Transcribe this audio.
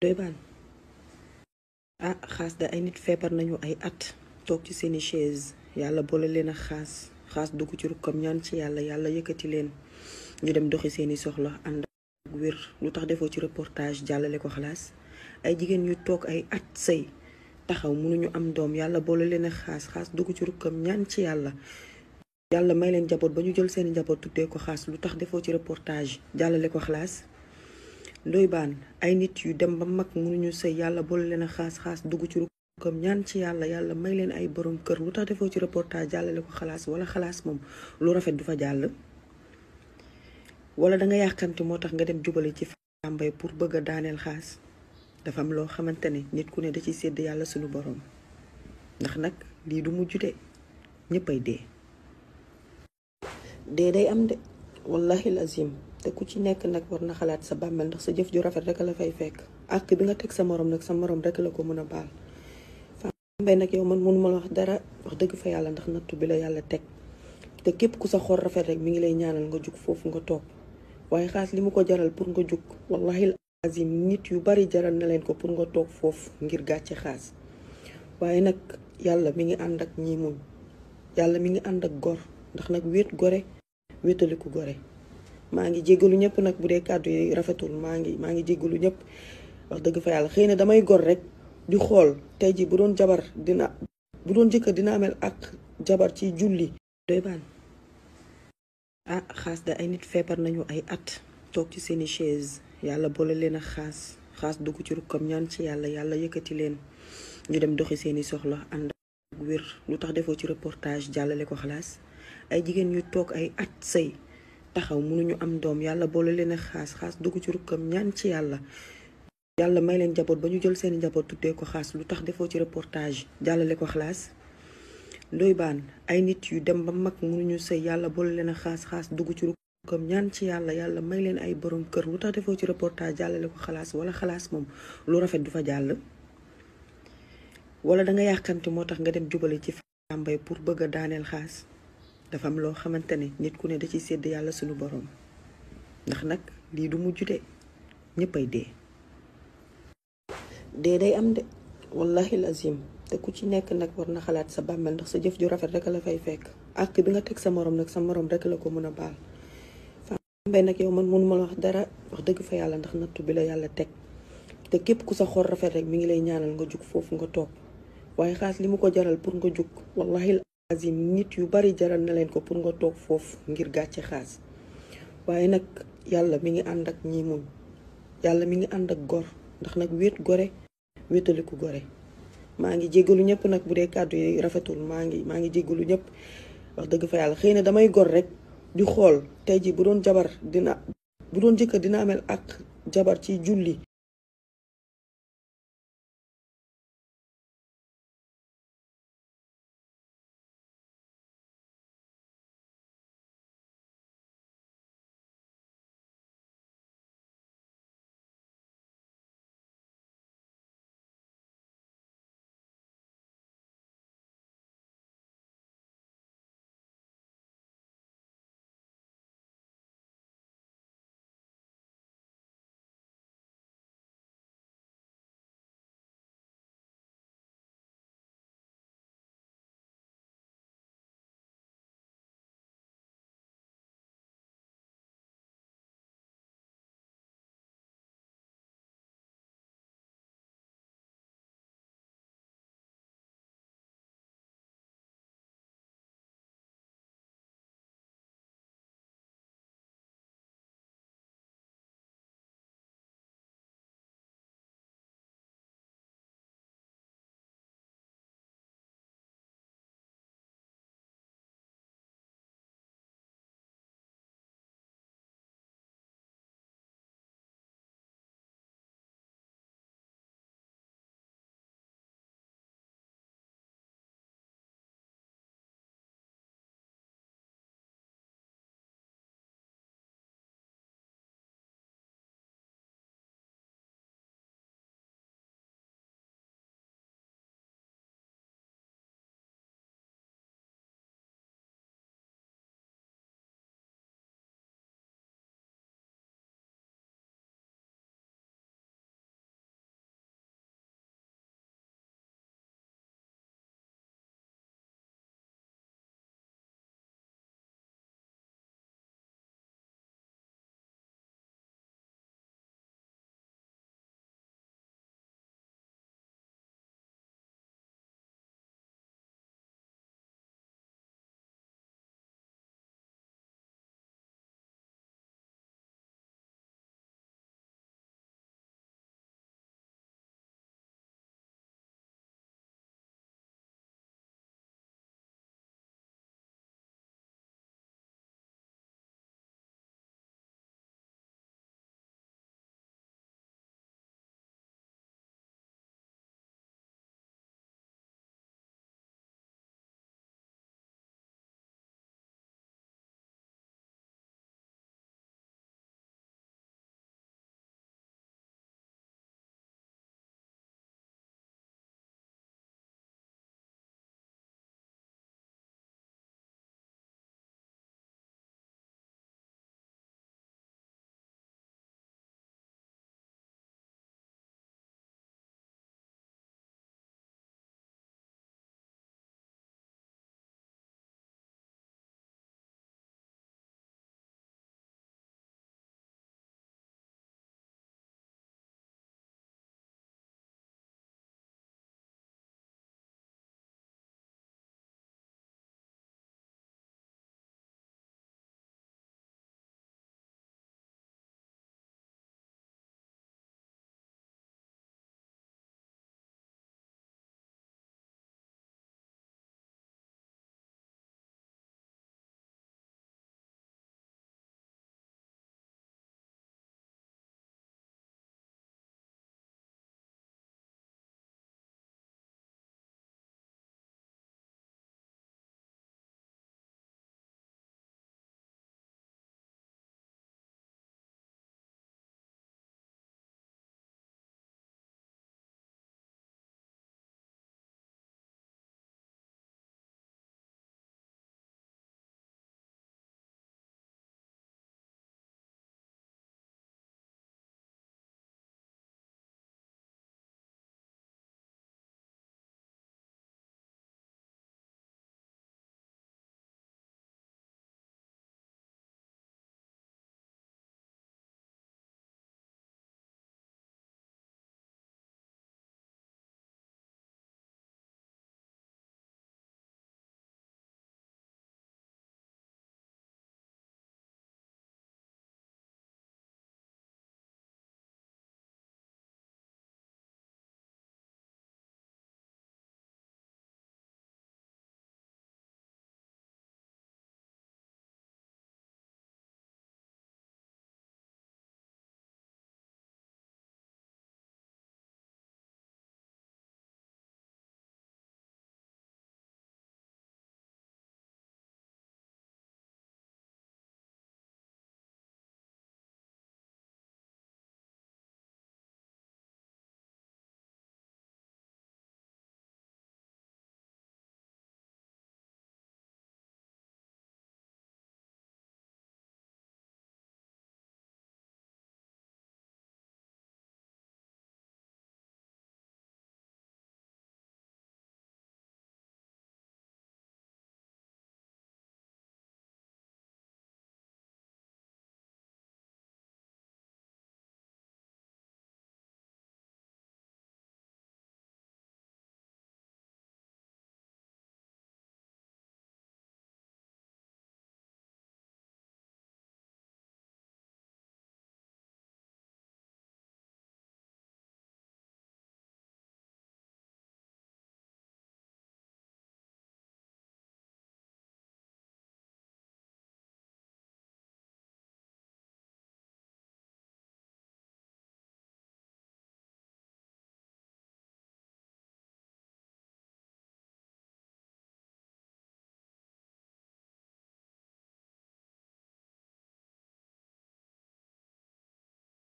doy baan xaas da ay nit feebar nañu ay at toog ci seeni chaise yàlla boole leen ak xaas dugg ci rukkam ñaan ci yàlla yëkkati leen ñu dem doxi seeni soxla ànd ak wér. lu tax defoo ci reportage jàllale ko xalaas ay jigéen ñu toog ay at sëy taxaw mënuñu am doom yàlla boole leen ak xaas dugg ci rukkam ñaan ci yàlla may leen njaboot ba ñu jël seeni njaboot tuddee ko xaas. lu tax defoo ci reportage jàllale ko xalaas doy baan ay nit yu dem ba mag mënuñu sëy yàlla boole leen a xaas dugg ci rukkam ñaan ci yàlla may leen ay borom kër. lu tax defoo ci reportage jàllale ko xalaas wala xalaas moom lu rafet du fa jàll wala danga yàkkamti moo tax nga dem jubale ci fambay pour bëgg a daaneel xaas. dafa am loo xamante ne nit ku ne da ci sédd yàlla suñu borom ndax nag lii du mujj de ñëppay dee day am de wallahi lazim te ku ci nekk nag war na xalaat sa bàmmeel ndax sa jëf ju rafet rek la fay fekk ak bi nga teg sa morom nag sa morom rek la ko mën a baal. Fambaye nag yow man mënuma la wax dara wax dëgg fa yàlla ndax nattu bi la yàlla teg te képp ku sa xol rafet rek mi ngi lay ñaanal nga jug foofu nga toog waaye xaas li mu ko jaral pour nga jug wallahi lazim nit yu bari jaral na leen ko pour nga toog foofu ngir gàcce xaas. waaye nag yàlla mi ngi ànd ak ñi muñ yàlla mi ngi ànd ak gor ndax nag wéet gore wéetaliku gore. maa ngi jéggalu ñëpp nag bu dee kàddu yi rafetul maa ngi jéggalu ñëpp wax dëgg fa yàlla xëy na damay gor rek di xool tey ji bu doon jëkkër dina amel ak jabar ci julli doy baan xaas da ay nit feebar nañu ay at toog ci seeni chaise yàlla boole leen ak xaas dugg ci rukkam ñaan ci yàlla yëkkati leen ñu dem doxi seeni soxla ànd ak wér. lu tax defoo ci reportage jàllale ko xalaas ay jigéen ñu toog ay at sëy taxaw mënuñu am doom yàlla boole leen ak xaas dugg ci rukkam ñaan ci yàlla may leen njaboot ba ñu jël seeni njaboot tuddee ko xaas. lu tax defoo ci reportage jàllale ko xalaas doy baan ay nit yu dem ba mag mënuñu sëy yàlla boole leen ak xaas dugg ci rukkam ñaan ci yàlla may leen ay borom kër. lu tax defoo ci reportage jàllale ko xalaas wala xalaas moom lu rafet du fa jàll wala danga yàkkamti moo tax nga dem jubale ci fambay pour bëgg a daaneel xaas. dafa am loo xamante ne nit ku ne da ci sédd yàlla suñu borom ndax nag lii du mujj de ñëppay dee day am de wallahi lazim te ku ci nekk nag war na xalaat sa bàmmeel ndax sa jëf ju rafet rek la fay fekk ak bi nga teg sa morom nag sa morom rek la ko mën a baal. Fambaye nag yow man mënuma la wax dara wax dëgg fa yàlla ndax nattu bi la yàlla teg te képp ku sa xol rafet rek mi ngi lay ñaanal nga jug foofu nga toog waaye xaas li mu ko jaral pour nga jug wallahi azim nit yu bari jaral na leen ko pour nga toog foofu ngir gàcce xaas. waaye nag yàlla mi ngi ànd ak ñi muñ yàlla mi ngi ànd ak gor ndax nag wéet gore wéetaliku gore. maa ngi jéggalu ñëpp nag bu dee kàddu yi rafetul maa ngi jéggalu ñëpp wax dëgg fa yàlla xëy na damay gor rek di xool tey ji bu doon jëkkër dina amel ak jabar ci julli